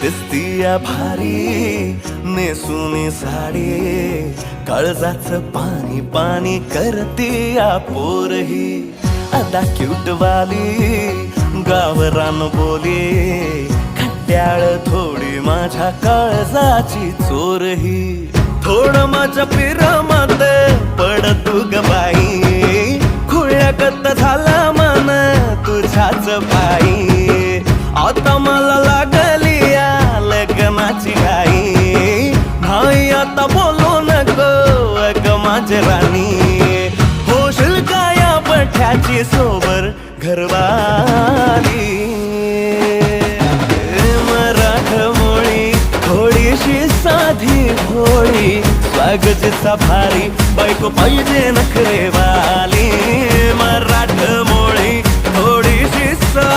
दिसतीया भारी नेसुनी साडी, काळजाचं पाणी पाणी करतीया पोरही. अदा क्यूट वाली गावरान बोली, खट्याळ थोडी माझ्या काळजाची चोरही. थोडं माझ्या पिरामध्ये पड तू ग बाई, खुळ्यागत झाला मन तुझ्याच पायी. आता मला लागली या लग्नाची घाई, नाही आता बोलू नको अग माझी राणी. होशील का या पठ्याची सोबर घरवाली. मराठमोळी थोडीशी साधी भोळी, स्वागतीचा भारी बायको पाहिजे नखरेवाली. मराठी